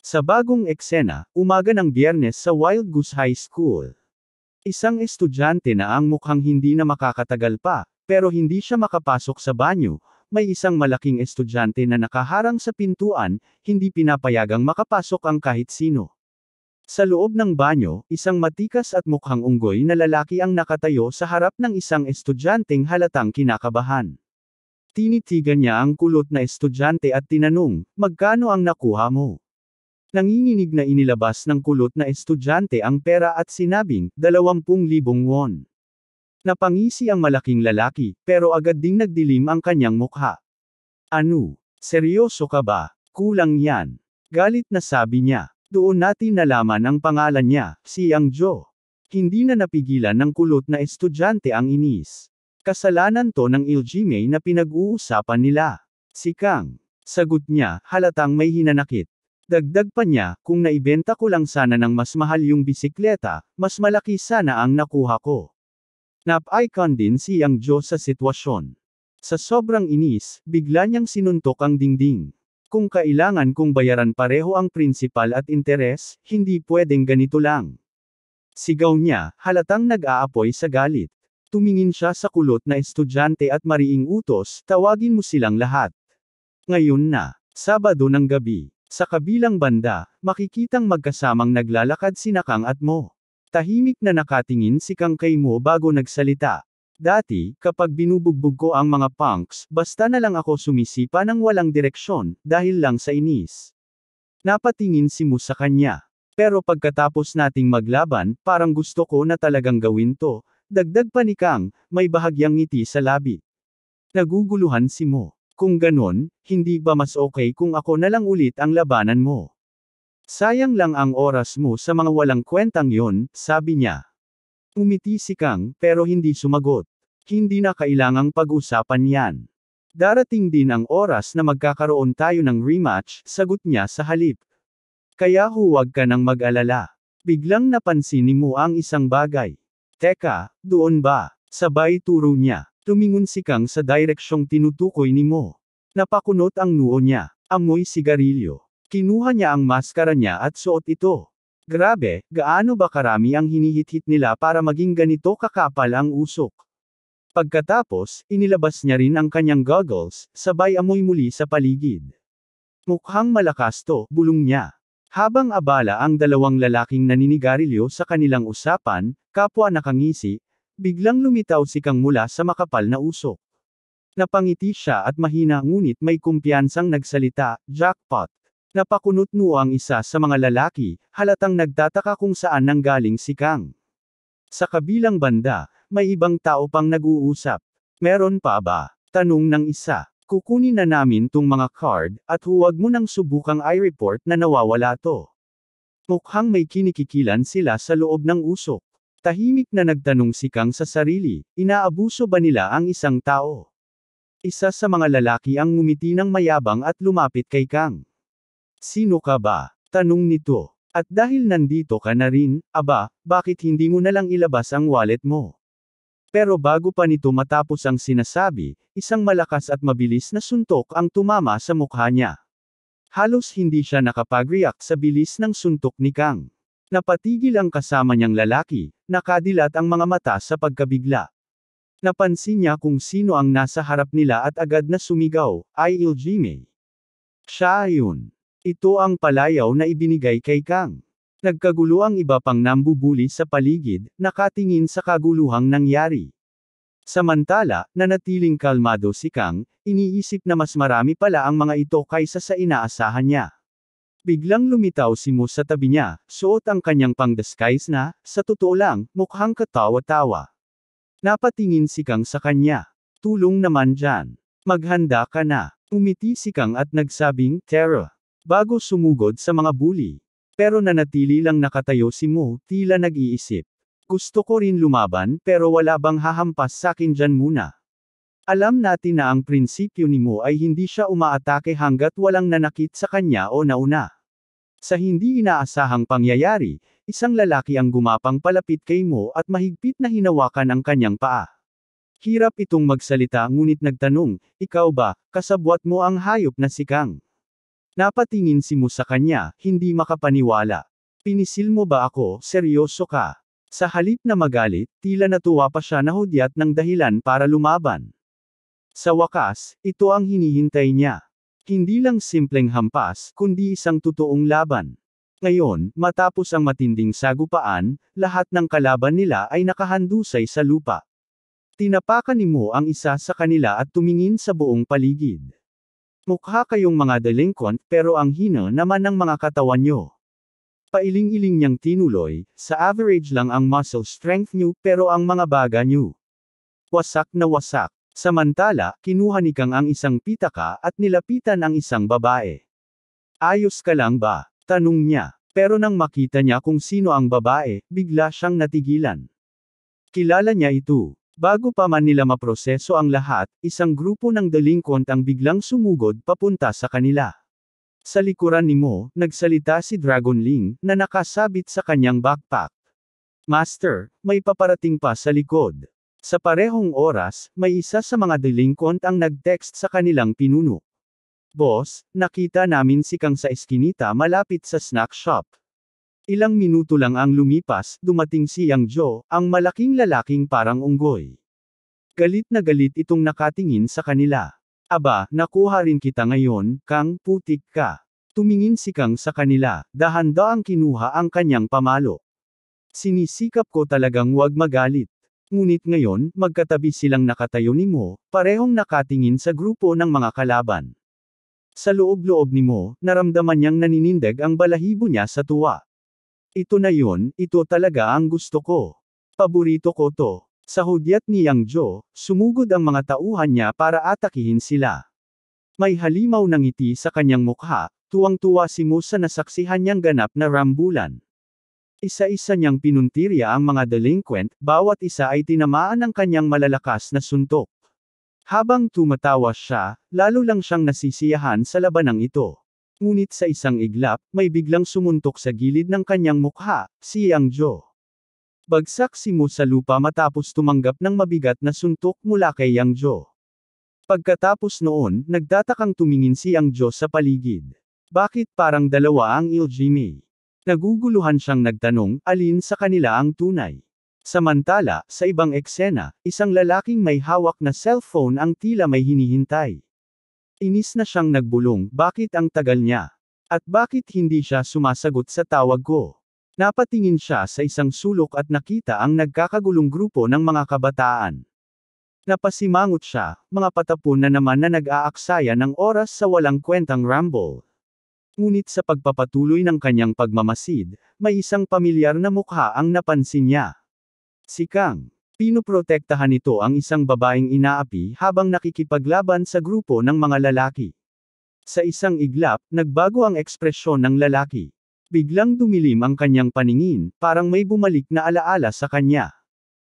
Sa bagong eksena, umaga ng Biyernes sa Wild Goose High School. Isang estudyante na ang mukhang hindi na makakatagal pa, pero hindi siya makapasok sa banyo. May isang malaking estudyante na nakaharang sa pintuan, hindi pinapayagang makapasok ang kahit sino. Sa loob ng banyo, isang matikas at mukhang unggoy na lalaki ang nakatayo sa harap ng isang estudyanteng halatang kinakabahan. Tinitigan niya ang kulot na estudyante at tinanong, "Magkano ang nakuha mo?" Nanginginig na inilabas ng kulot na estudyante ang pera at sinabing, 20,000 won. Napangisi ang malaking lalaki, pero agad ding nagdilim ang kanyang mukha. "Ano? Seryoso ka ba? Kulang yan." Galit na sabi niya. Doon natin nalaman ang pangalan niya, si Yang Jo. Hindi na napigilan ng kulot na estudyante ang inis. Kasalanan to ng Iljime na pinag-uusapan nila. Si Kang. Sagot niya, halatang may hinanakit. Dagdag pa niya, kung naibenta ko lang sana ng mas mahal yung bisikleta, mas malaki sana ang nakuha ko. Nap-icon din si Yang Jo sa sitwasyon. Sa sobrang inis, bigla niyang sinuntok ang dingding. Kung kailangan kong bayaran pareho ang prinsipal at interes, hindi pwedeng ganito lang. Sigaw niya, halatang nag-aapoy sa galit. Tumingin siya sa kulot na estudyante at mariing utos, tawagin mo silang lahat. Ngayon na, Sabado ng gabi. Sa kabilang banda, makikitang magkasamang naglalakad sina Kang at Mo. Tahimik na nakatingin si Kang kay Mo bago nagsalita. Dati, kapag binubugbog ko ang mga punks, basta na lang ako sumisipa ng walang direksyon, dahil lang sa inis. Napatingin si Mo sa kanya. Pero pagkatapos nating maglaban, parang gusto ko na talagang gawin to. Dagdag pa ni Kang, may bahagyang ngiti sa labi. Naguguluhan si Mo. Kung ganon, hindi ba mas okay kung ako na lang ulit ang labanan mo? Sayang lang ang oras mo sa mga walang kwentang yon, sabi niya. Umiti si Kang, pero hindi sumagot. Hindi na kailangang pag-usapan yan. Darating din ang oras na magkakaroon tayo ng rematch, sagot niya sa halip. Kaya huwag ka nang mag-alala. Biglang napansin ni Mo ang isang bagay. Teka, doon ba? Sabay turo niya. Tumingon si Kang sa direksyong tinutukoy ni Mo. Napakunot ang noo niya. Amoy sigarilyo. Kinuha niya ang maskara niya at suot ito. Grabe, gaano ba karami ang hinihit-hit nila para maging ganito kakapal ang usok. Pagkatapos, inilabas niya rin ang kanyang goggles, sabay amoy muli sa paligid. Mukhang malakas to, bulong niya. Habang abala ang dalawang lalaking naninigarilyo sa kanilang usapan, kapwa nakangisi, biglang lumitaw si Kang mula sa makapal na usok. Napangiti siya at mahina ngunit may kumpiyansang nagsalita, jackpot. Napakunot noo ang isa sa mga lalaki, halatang nagtataka kung saan nanggaling si Kang. Sa kabilang banda, may ibang tao pang nag-uusap. Meron pa ba? Tanong ng isa. Kukunin na namin tong mga card, at huwag mo nang subukang i-report na nawawala to. Mukhang may kinikikilan sila sa loob ng usok. Tahimik na nagtanong si Kang sa sarili, inaabuso ba nila ang isang tao? Isa sa mga lalaki ang ngumiti ng mayabang at lumapit kay Kang. Sino ka ba? Tanong nito. At dahil nandito ka na rin, aba, bakit hindi mo na lang ilabas ang wallet mo? Pero bago pa nito matapos ang sinasabi, isang malakas at mabilis na suntok ang tumama sa mukha niya. Halos hindi siya nakapag-react sa bilis ng suntok ni Kang. Napatigil ang kasama niyang lalaki, nakadilat ang mga mata sa pagkabigla. Napansin niya kung sino ang nasa harap nila at agad na sumigaw, ay Iljime. Siya yun. Ito ang palayaw na ibinigay kay Kang. Nagkagulo ang iba pang nambubuli sa paligid, nakatingin sa kaguluhang nangyari. Samantala, nanatiling kalmado si Kang, iniisip na mas marami pala ang mga ito kaysa sa inaasahan niya. Biglang lumitaw si Mo sa tabi niya, suot ang kanyang pang-disguise na, sa totoo lang, mukhang katawa-tawa. Napatingin si Kang sa kanya. Tulong naman dyan. Maghanda ka na. Umiti si Kang at nagsabing, Tara. Bago sumugod sa mga bully. Pero nanatili lang nakatayo si Mo, tila nag-iisip. Gusto ko rin lumaban, pero wala bang hahampas sakin dyan muna. Alam natin na ang prinsipyo ni Mo ay hindi siya umaatake hanggat walang nanakit sa kanya o nauna. Sa hindi inaasahang pangyayari, isang lalaki ang gumapang palapit kay Mo at mahigpit na hinawakan ang kanyang paa. Hirap itong magsalita ngunit nagtanong, ikaw ba, kasabwat mo ang hayop na si Kang? Napatingin si Mu sa kanya, hindi makapaniwala. Pinisil mo ba ako, seryoso ka? Sa halip na magalit, tila natuwa pa siya na hudyat ng dahilan para lumaban. Sa wakas, ito ang hinihintay niya. Hindi lang simpleng hampas, kundi isang totoong laban. Ngayon, matapos ang matinding sagupaan, lahat ng kalaban nila ay nakahandusay sa lupa. Tinapakan ni Mo ang isa sa kanila at tumingin sa buong paligid. Mukha kayong mga delinquent pero ang hina naman ng mga katawan nyo. Pailing-iling niyang tinuloy, sa average lang ang muscle strength nyo pero ang mga baga nyo. Wasak na wasak. Samantala, kinuha ni Kang ang isang pitaka at nilapitan ang isang babae. Ayos ka lang ba? Tanong niya. Pero nang makita niya kung sino ang babae, bigla siyang natigilan. Kilala niya ito. Bago pa man nila maproseso ang lahat, isang grupo ng delinquent ang biglang sumugod papunta sa kanila. Sa likuran ni Mo, nagsalita si Dragon Ling, na nakasabit sa kanyang backpack. Master, may paparating pa sa likod. Sa parehong oras, may isa sa mga delinquent ang nag-text sa kanilang pinuno. Boss, nakita namin si Kang sa eskinita malapit sa snack shop. Ilang minuto lang ang lumipas, dumating si Yang Jo, ang malaking lalaking parang unggoy. Galit na galit itong nakatingin sa kanila. Aba, nakuha rin kita ngayon, Kang, putik ka. Tumingin si Kang sa kanila, dahan-daang kinuha ang kanyang pamalo. Sinisikap ko talagang huwag magalit. Ngunit ngayon, magkatabi silang nakatayo ni Mo, parehong nakatingin sa grupo ng mga kalaban. Sa loob-loob ni Mo, naramdaman niyang naninindig ang balahibo niya sa tuwa. Ito na yun, ito talaga ang gusto ko. Paborito ko to. Sa hudyat ni Yang Jo, sumugod ang mga tauhan niya para atakihin sila. May halimaw ng ngiti sa kanyang mukha, tuwang-tuwa si Mo sa nasaksihan niyang ganap na rambulan. Isa-isa niyang pinuntirya ang mga delinquent, bawat isa ay tinamaan ng kanyang malalakas na suntok. Habang tumatawa siya, lalo lang siyang nasisiyahan sa labanang ito. Ngunit sa isang iglap, may biglang sumuntok sa gilid ng kanyang mukha, si Yang Jo. Bagsak si Mo sa lupa matapos tumanggap ng mabigat na suntok mula kay Yang Jo. Pagkatapos noon, nagtatakang tumingin si Yang Jo sa paligid. Bakit parang dalawa ang Iljime? Naguguluhan siyang nagtanong, alin sa kanila ang tunay? Samantala, sa ibang eksena, isang lalaking may hawak na cellphone ang tila may hinihintay. Inis na siyang nagbulong, bakit ang tagal niya? At bakit hindi siya sumasagot sa tawag ko? Napatingin siya sa isang sulok at nakita ang nagkakagulong grupo ng mga kabataan. Napasimangot siya, mga patapon na naman na nag-aaksaya ng oras sa walang kwentang ramble. Ngunit sa pagpapatuloy ng kanyang pagmamasid, may isang pamilyar na mukha ang napansin niya. Si Kang. Pinoprotektahan nito ang isang babaeng inaapi habang nakikipaglaban sa grupo ng mga lalaki. Sa isang iglap, nagbago ang ekspresyon ng lalaki. Biglang dumilim ang kanyang paningin, parang may bumalik na alaala sa kanya.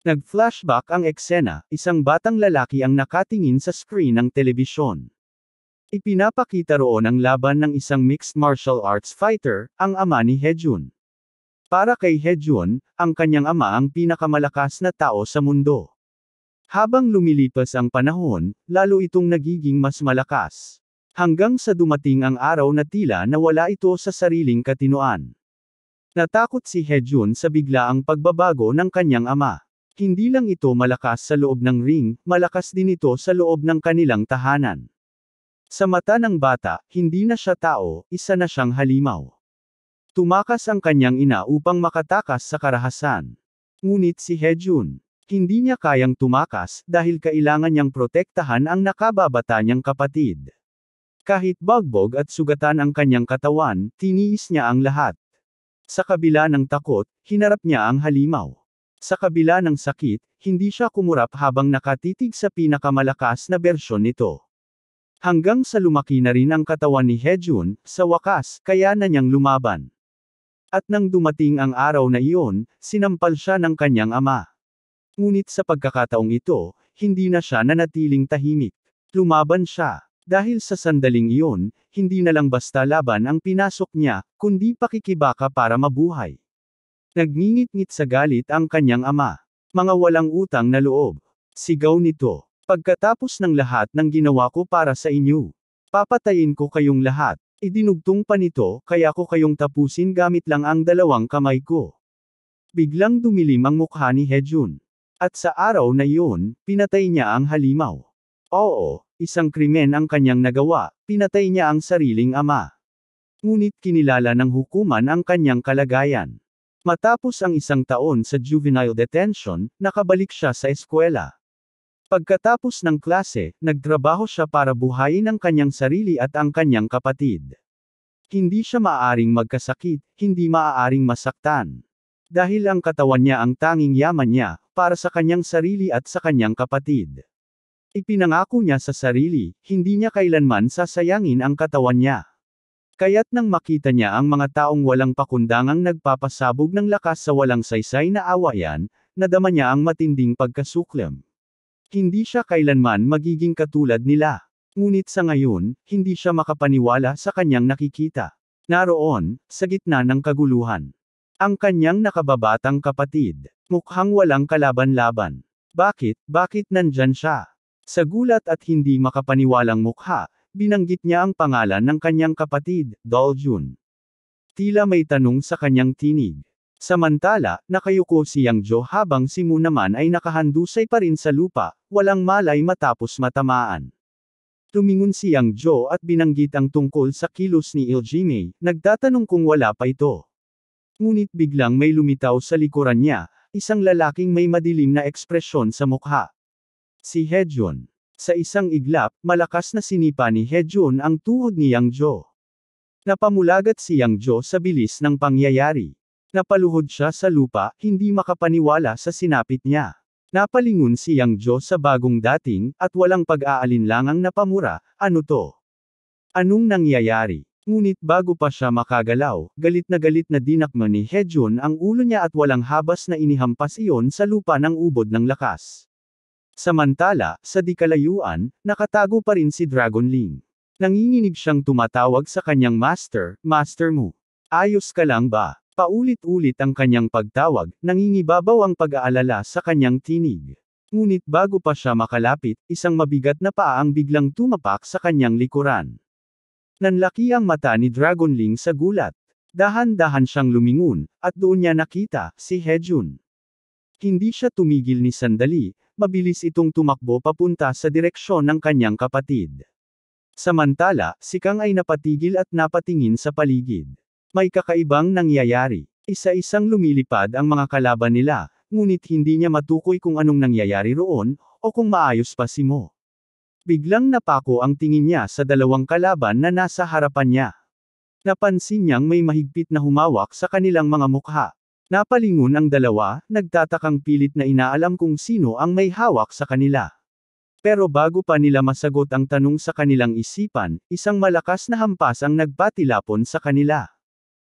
Nag-flashback ang eksena, isang batang lalaki ang nakatingin sa screen ng telebisyon. Ipinapakita roon ang laban ng isang mixed martial arts fighter, ang ama ni Hejun. Para kay Hejun, ang kanyang ama ang pinakamalakas na tao sa mundo. Habang lumilipas ang panahon, lalo itong nagiging mas malakas. Hanggang sa dumating ang araw na tila nawala ito sa sariling katinoan. Natakot si Hejun sa biglaang pagbabago ng kanyang ama. Hindi lang ito malakas sa loob ng ring, malakas din ito sa loob ng kanilang tahanan. Sa mata ng bata, hindi na siya tao, isa na siyang halimaw. Tumakas ang kanyang ina upang makatakas sa karahasan. Ngunit si Hejun, hindi niya kayang tumakas dahil kailangan niyang protektahan ang nakababata niyang kapatid. Kahit bagbog at sugatan ang kanyang katawan, tiniis niya ang lahat. Sa kabila ng takot, hinarap niya ang halimaw. Sa kabila ng sakit, hindi siya kumurap habang nakatitig sa pinakamalakas na bersyon nito. Hanggang sa lumaki na rin ang katawan ni Hejun, sa wakas, kaya na niyang lumaban. At nang dumating ang araw na iyon, sinampal siya ng kanyang ama. Ngunit sa pagkakataong ito, hindi na siya nanatiling tahimik. Lumaban siya. Dahil sa sandaling iyon, hindi na lang basta laban ang pinasok niya, kundi pakikibaka para mabuhay. Nagngingit-ngit sa galit ang kanyang ama. Mga walang utang na loob. Sigaw nito. Pagkatapos ng lahat ng ginawa ko para sa inyo, papatayin ko kayong lahat. Idinugtong pa nito, kaya ko kayong tapusin gamit lang ang dalawang kamay ko. Biglang dumilim ang mukha ni Hejun. At sa araw na iyon, pinatay niya ang halimaw. Oo, isang krimen ang kanyang nagawa, pinatay niya ang sariling ama. Ngunit kinilala ng hukuman ang kanyang kalagayan. Matapos ang 1 taon sa juvenile detention, nakabalik siya sa eskwela. Pagkatapos ng klase, nagtrabaho siya para buhayin ang kanyang sarili at ang kanyang kapatid. Hindi siya maaaring magkasakit, hindi maaaring masaktan. Dahil ang katawan niya ang tanging yaman niya, para sa kanyang sarili at sa kanyang kapatid. Ipinangako niya sa sarili, hindi niya kailanman sasayangin ang katawan niya. Kaya't nang makita niya ang mga taong walang pakundangang nagpapasabog ng lakas sa walang saysay na awayan, nadama niya ang matinding pagkasuklam. Hindi siya kailanman magiging katulad nila. Ngunit sa ngayon, hindi siya makapaniwala sa kanyang nakikita. Naroon, sa gitna ng kaguluhan. Ang kanyang nakababatang kapatid. Mukhang walang kalaban-laban. Bakit nandyan siya? Sa gulat at hindi makapaniwalang mukha, binanggit niya ang pangalan ng kanyang kapatid, Doljun. Tila may tanong sa kanyang tinig. Samantala, nakayuko si Yang Jo habang si Mu naman ay nakahandusay pa rin sa lupa, walang malay matapos matamaan. Tumingon si Yang Jo at binanggit ang tungkol sa kilos ni Iljime, nagtatanong kung wala pa ito. Ngunit biglang may lumitaw sa likuran niya, isang lalaking may madilim na ekspresyon sa mukha. Si Hejun. Sa isang iglap, malakas na sinipa ni Hejun ang tuhod ni Yang Jo. Napamulagat si Yang Jo sa bilis ng pangyayari. Napaluhod siya sa lupa, hindi makapaniwala sa sinapit niya. Napalingon si Yang Jo sa bagong dating, at walang pag-aalinlangang napamura, ano to? Anong nangyayari? Ngunit bago pa siya makagalaw, galit na dinakma ni Hejun ang ulo niya at walang habas na inihampas iyon sa lupa ng ubod ng lakas. Samantala, sa di kalayuan, nakatago pa rin si Dragon Ling. Nanginginig siyang tumatawag sa kanyang master, Master Mu. Ayos ka lang ba? Paulit-ulit ang kanyang pagtawag, nangingibabaw ang pag-aalala sa kanyang tinig. Ngunit bago pa siya makalapit, isang mabigat na paa ang biglang tumapak sa kanyang likuran. Nanlaki ang mata ni Dragon Ling sa gulat. Dahan-dahan siyang lumingon, at doon niya nakita, si Hejun. Hindi siya tumigil ni sandali, mabilis itong tumakbo papunta sa direksyon ng kanyang kapatid. Samantala, si Kang ay napatigil at napatingin sa paligid. May kakaibang nangyayari. Isa-isang lumilipad ang mga kalaban nila, ngunit hindi niya matukoy kung anong nangyayari roon, o kung maayos pa si Mo. Biglang napako ang tingin niya sa dalawang kalaban na nasa harapan niya. Napansin niyang may mahigpit na humawak sa kanilang mga mukha. Napalingon ang dalawa, nagtatakang pilit na inaalam kung sino ang may hawak sa kanila. Pero bago pa nila masagot ang tanong sa kanilang isipan, isang malakas na hampas ang nagpatilapon sa kanila.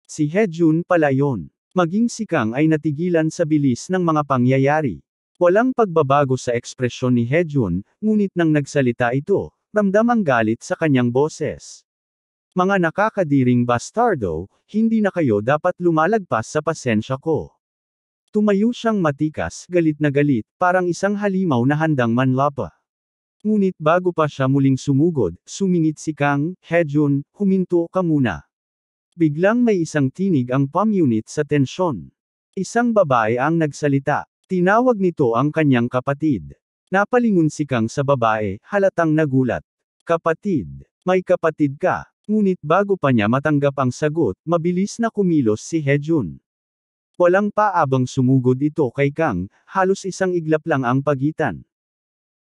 Si Hejun pala yon. Maging si Kang ay natigilan sa bilis ng mga pangyayari. Walang pagbabago sa ekspresyon ni Hejun, ngunit nang nagsalita ito, ramdam ang galit sa kanyang boses. Mga nakakadiring bastardo, hindi na kayo dapat lumalagpas sa pasensya ko. Tumayo siyang matikas, galit na galit, parang isang halimaw na handang manlapa. Ngunit bago pa siya muling sumugod, sumingit si Kang, Hejun, huminto ka muna. Biglang may isang tinig ang pamunit sa tensyon. Isang babae ang nagsalita. Tinawag nito ang kanyang kapatid. Napalingon si Kang sa babae, halatang nagulat. Kapatid, may kapatid ka. Ngunit bago pa niya matanggap ang sagot, mabilis na kumilos si Hejun. Walang paabang sumugod ito kay Kang, halos isang iglap lang ang pagitan.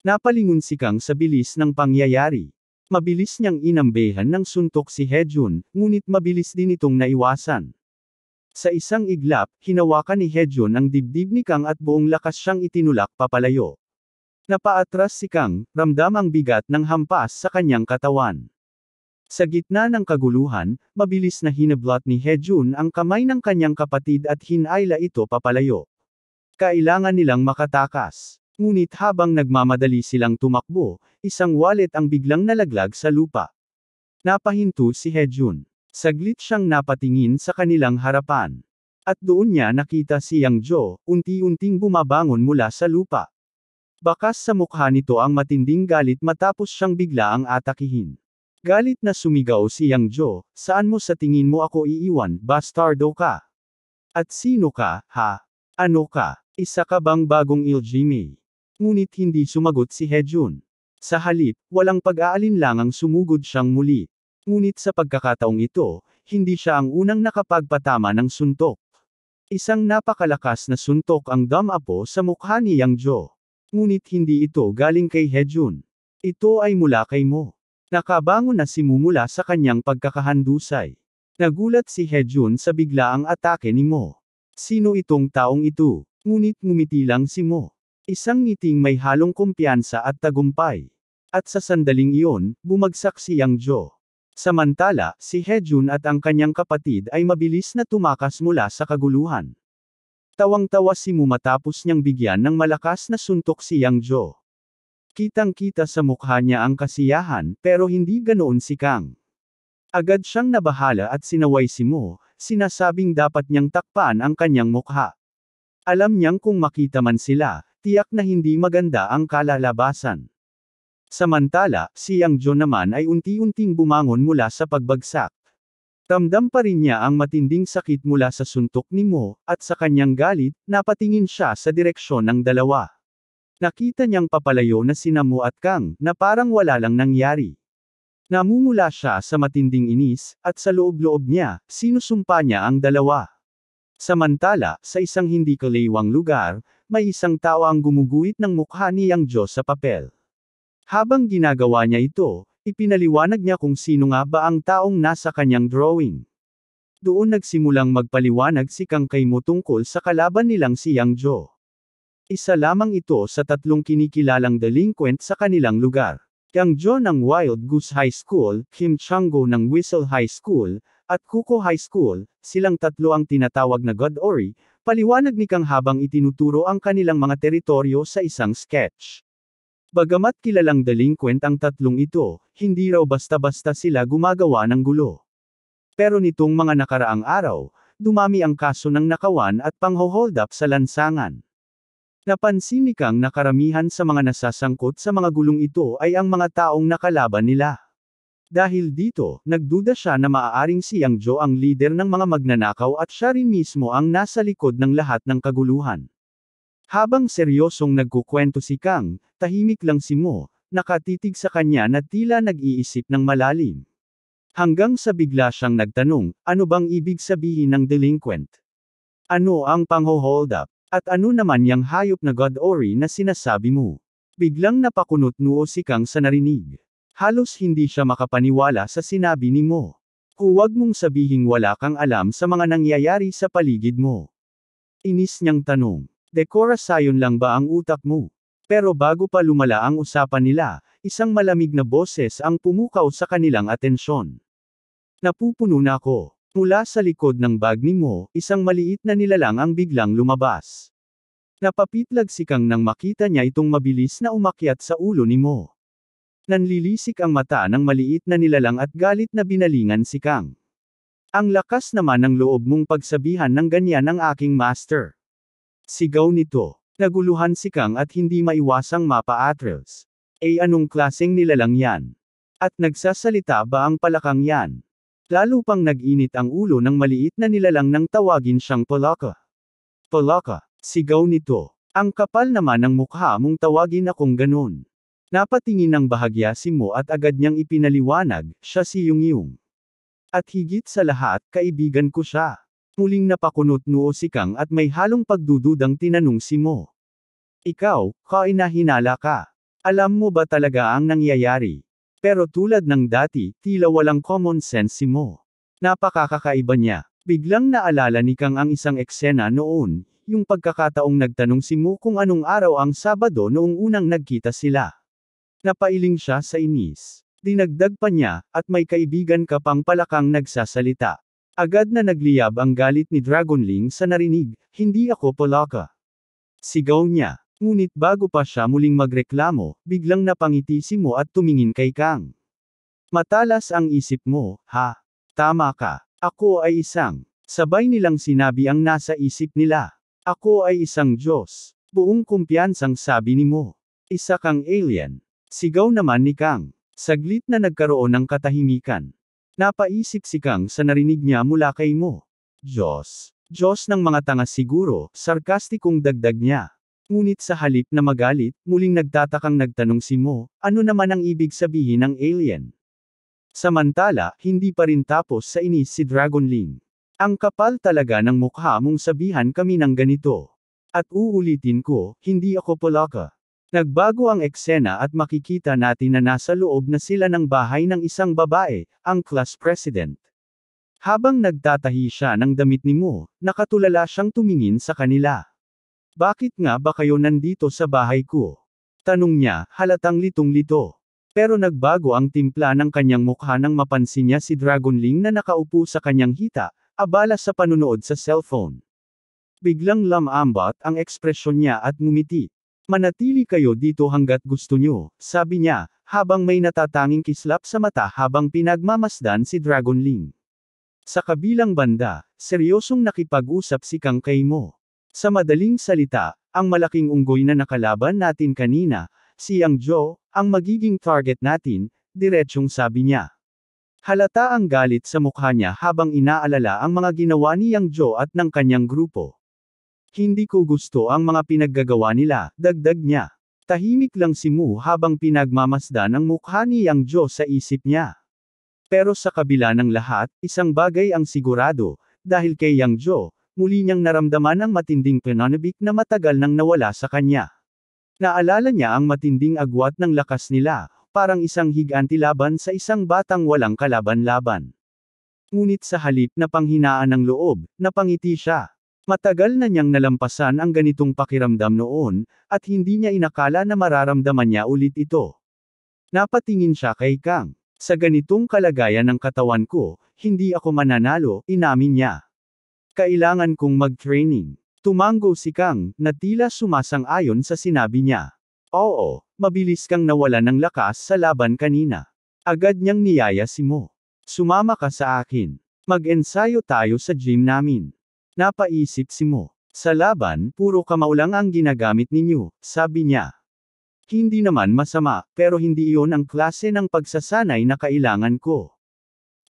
Napalingon si Kang sa bilis ng pangyayari. Mabilis niyang inambehan ng suntok si Hejun, ngunit mabilis din itong naiwasan. Sa isang iglap, hinawakan ni Hejun ang dibdib ni Kang at buong lakas siyang itinulak papalayo. Napaatras si Kang, ramdam ang bigat ng hampas sa kanyang katawan. Sa gitna ng kaguluhan, mabilis na hinablot ni Hejun ang kamay ng kanyang kapatid at hinayla ito papalayo. Kailangan nilang makatakas. Ngunit habang nagmamadali silang tumakbo, isang wallet ang biglang nalaglag sa lupa. Napahinto si Hejun. Saglit siyang napatingin sa kanilang harapan. At doon niya nakita si Yang Jo, unti-unting bumabangon mula sa lupa. Bakas sa mukha nito ang matinding galit matapos siyang bigla ang atakihin. Galit na sumigaw si Yang Jo, saan mo sa tingin mo ako iiwan, bastardo ka? At sino ka, ha? Ano ka? Isa ka bang bagong Iljime? Ngunit hindi sumagot si Hejun. Sa halip, walang pag-aalinlangang sumugod siyang muli. Ngunit sa pagkakataong ito, hindi siya ang unang nakapagpatama ng suntok. Isang napakalakas na suntok ang dumapo sa mukha ni Yang Jo. Ngunit hindi ito galing kay Hejun. Ito ay mula kay Mo. Nakabangon na si Mo mula sa kanyang pagkakahandusay. Nagulat si Hejun sa biglaang atake ni Mo. Sino itong taong ito? Ngunit ngumiti lang si Mo. Isang ngiting may halong kumpiyansa at tagumpay. At sa sandaling iyon, bumagsak si Yang Jo. Samantala, si Hejun at ang kanyang kapatid ay mabilis na tumakas mula sa kaguluhan. Tawang-tawa si Mo matapos niyang bigyan ng malakas na suntok si Yang Jo. Kitang-kita sa mukha niya ang kasiyahan, pero hindi ganoon si Kang. Agad siyang nabahala at sinaway si Mo, sinasabing dapat niyang takpan ang kanyang mukha. Alam niyang kung makita man sila, tiyak na hindi maganda ang kalalabasan. Samantala, si Yang Jo naman ay unti-unting bumangon mula sa pagbagsak. Ramdam pa rin niya ang matinding sakit mula sa suntok ni Mo, at sa kanyang galit, napatingin siya sa direksyon ng dalawa. Nakita niyang papalayo na sina Mo at Kang, na parang wala lang nangyari. Namumula siya sa matinding inis, at sa loob-loob niya, sinusumpa niya ang dalawa. Samantala, sa isang hindi kalawang lugar, may isang tao ang gumuguhit ng mukha ni Yang Jo sa papel. Habang ginagawa niya ito, ipinaliwanag niya kung sino nga ba ang taong nasa kanyang drawing. Doon nagsimulang magpaliwanag si Kang kay Mo tungkol sa kalaban nilang si Yang Jo. Isa lamang ito sa tatlong kinikilalang delinquent sa kanilang lugar. Yang Jo ng Wild Goose High School, Kim Chang-go ng Whistle High School, at Kuko High School, silang tatlo ang tinatawag na God Ori, paliwanag ni Kang habang itinuturo ang kanilang mga teritoryo sa isang sketch. Bagamat kilalang delinquent ang tatlong ito, hindi raw basta-basta sila gumagawa ng gulo. Pero nitong mga nakaraang araw, dumami ang kaso ng nakawan at pangho-hold up sa lansangan. Napansin ni Kang na karamihan sa mga nasasangkot sa mga gulong ito ay ang mga taong nakalaban nila. Dahil dito, nagduda siya na maaaring si Yang Jo ang leader ng mga magnanakaw at siya rin mismo ang nasa likod ng lahat ng kaguluhan. Habang seryosong nagkukwento si Kang, tahimik lang si Mo, nakatitig sa kanya na tila nag-iisip ng malalim. Hanggang sa bigla siyang nagtanong, ano bang ibig sabihin ng delinquent? Ano ang pangho-hold up? At ano naman yang hayop na God Ori na sinasabi mo? Biglang napakunot noo si Kang sa narinig. Halos hindi siya makapaniwala sa sinabi ni Mo. Huwag mong sabihing wala kang alam sa mga nangyayari sa paligid mo. Inis niyang tanong. Dekorasayon lang ba ang utak mo? Pero bago pa lumala ang usapan nila, isang malamig na boses ang pumukaw sa kanilang atensyon. Napupuno na ako. Mula sa likod ng bag ni Mo, isang maliit na nilalang ang biglang lumabas. Napapitlag si Kang nang makita niya itong mabilis na umakyat sa ulo ni Mo. Nanlilisik ang mata ng maliit na nilalang at galit na binalingan si Kang. Ang lakas naman ng loob mong pagsabihan ng ganyan ang aking master. Sigaw nito. Naguluhan si Kang at hindi maiwasang mapa-atrils. Anong klaseng nilalang yan? At nagsasalita ba ang palakang yan? Lalo pang nag-init ang ulo ng maliit na nilalang nang tawagin siyang Palaka. Palaka, sigaw nito. Ang kapal naman ng mukha mong tawagin akong ganun. Napatingin ng bahagya si Mo at agad niyang ipinaliwanag, siya si Yung. At higit sa lahat, kaibigan ko siya. Muling napakunot noo si Kang at may halong pagdududang tinanong si Mo. Ikaw, kainahinala ka. Alam mo ba talaga ang nangyayari? Pero tulad ng dati, tila walang common sense si Mo. Napakakakaiba niya. Biglang naalala ni Kang ang isang eksena noon, yung pagkakataong nagtanong si Mo kung anong araw ang Sabado noong unang nagkita sila. Napailing siya sa inis. Dinagdag pa niya, at may kaibigan ka pang palakang nagsasalita. Agad na nagliyab ang galit ni Dragonling sa narinig, hindi ako Palaka. Sigaw niya. Ngunit bago pa siya muling magreklamo, biglang napangiti si Mo at tumingin kay Kang. Matalas ang isip mo, ha? Tama ka. Ako ay isang. Sabay nilang sinabi ang nasa isip nila. Ako ay isang Diyos. Buong kumpiyansang sabi ni Mo. Isa kang alien. Sigaw naman ni Kang. Saglit na nagkaroon ng katahimikan. Napaisip si Kang sa narinig niya mula kay Mo. Diyos. Diyos ng mga tanga siguro, sarkastikong dagdag niya. Ngunit sa halip na magalit, muling nagtatakang nagtanong si Mo, ano naman ang ibig sabihin ng alien? Samantala, hindi pa rin tapos sa inis si Dragon Ling. Ang kapal talaga ng mukha mong sabihan kami ng ganito. At uulitin ko, hindi ako palaka. Nagbago ang eksena at makikita natin na nasa loob na sila ng bahay ng isang babae, ang class president. Habang nagtatahi siya ng damit ni Mo, nakatulala siyang tumingin sa kanila. Bakit nga ba kayo nandito sa bahay ko? Tanong niya, halatang litong-lito. Pero nagbago ang timpla ng kanyang mukha nang mapansin niya si Dragon Ling na nakaupo sa kanyang hita, abala sa panunood sa cellphone. Biglang lamambat ang ekspresyon niya at ngumiti. Manatili kayo dito hanggat gusto nyo, sabi niya, habang may natatanging kislap sa mata habang pinagmamasdan si Dragon Ling. Sa kabilang banda, seryosong nakipag-usap si Kang kay Mo. Sa madaling salita, ang malaking unggoy na nakalaban natin kanina, si Yang Jo, ang magiging target natin, diretsyong sabi niya. Halata ang galit sa mukha niya habang inaalala ang mga ginawa ni Yang Jo at ng kanyang grupo. Hindi ko gusto ang mga pinaggagawa nila, dagdag niya. Tahimik lang si Mu habang pinagmamasdan ang mukha ni Yang Jo sa isip niya. Pero sa kabila ng lahat, isang bagay ang sigurado, dahil kay Yang Jo, muli niyang naramdaman ang matinding pananabik na matagal nang nawala sa kanya. Naalala niya ang matinding agwat ng lakas nila, parang isang higanti laban sa isang batang walang kalaban-laban. Ngunit sa halip na panghinaan ng loob, napangiti siya. Matagal na niyang nalampasan ang ganitong pakiramdam noon, at hindi niya inakala na mararamdaman niya ulit ito. Napatingin siya kay Kang. Sa ganitong kalagayan ng katawan ko, hindi ako mananalo, inamin niya. Kailangan kong mag-training. Tumango si Kang, na tila sumasang-ayon sa sinabi niya. Oo, mabilis kang nawala ng lakas sa laban kanina. Agad niyang niyaya si Mo. Sumama ka sa akin. Mag-ensayo tayo sa gym namin. Napaisip si Mo. Sa laban, puro kamao lang ang ginagamit ninyo, sabi niya. Hindi naman masama, pero hindi iyon ang klase ng pagsasanay na kailangan ko.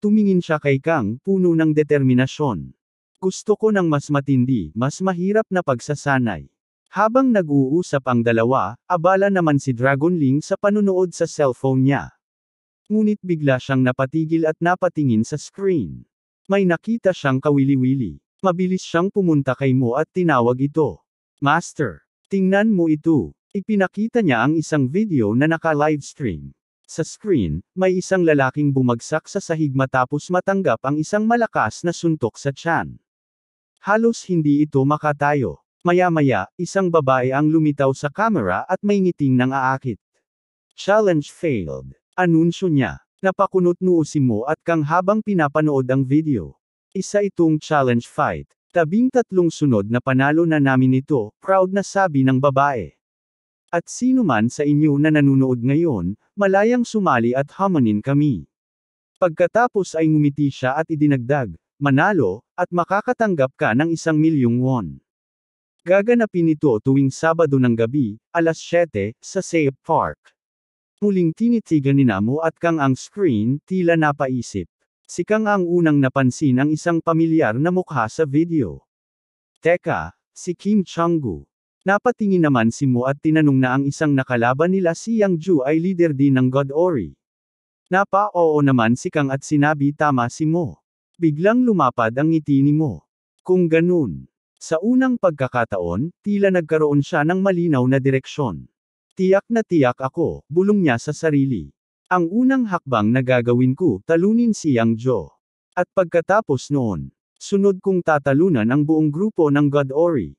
Tumingin siya kay Kang, puno ng determinasyon. Gusto ko ng mas matindi, mas mahirap na pagsasanay. Habang nag-uusap ang dalawa, abala naman si Dragon Ling sa panunood sa cellphone niya. Ngunit bigla siyang napatigil at napatingin sa screen. May nakita siyang kawili-wili. Mabilis siyang pumunta kay Mo at tinawag ito. Master, tingnan mo ito. Ipinakita niya ang isang video na naka-livestream. Sa screen, may isang lalaking bumagsak sa sahig matapos matanggap ang isang malakas na suntok sa tiyan. Halos hindi ito makatayo. Maya-maya, isang babae ang lumitaw sa camera at may ngiting nang aakit. Challenge failed. Anunsyo niya. Napakunot noo si Mo at Kang habang pinapanood ang video. Isa itong challenge fight. 13 sunod na panalo na namin ito, proud na sabi ng babae. At sino man sa inyo na nanunood ngayon, malayang sumali at hamanin kami. Pagkatapos ay ngumiti siya at idinagdag, manalo, at makakatanggap ka ng 1,000,000 won. Gaganapin ito tuwing Sabado ng gabi, alas 7, sa Saep Park. Muling tinitigan ni Mo at Kang ang screen, tila napaisip. Si Kang ang unang napansin ang isang pamilyar na mukha sa video. Teka, si Kim Chang-gu. Napatingin naman si Mo at tinanong na ang isang nakalaban nila si Yang Ju ay leader din ng God Ori. Napa-oo naman si Kang at sinabi tama si Mo. Biglang lumapad ang ngiti ni Mo. Kung ganun. Sa unang pagkakataon, tila nagkaroon siya ng malinaw na direksyon. Tiyak na tiyak ako, bulong niya sa sarili. Ang unang hakbang na gagawin ko, talunin si Yang Jo. At pagkatapos noon, sunod kong tatalunan ang buong grupo ng God Ori.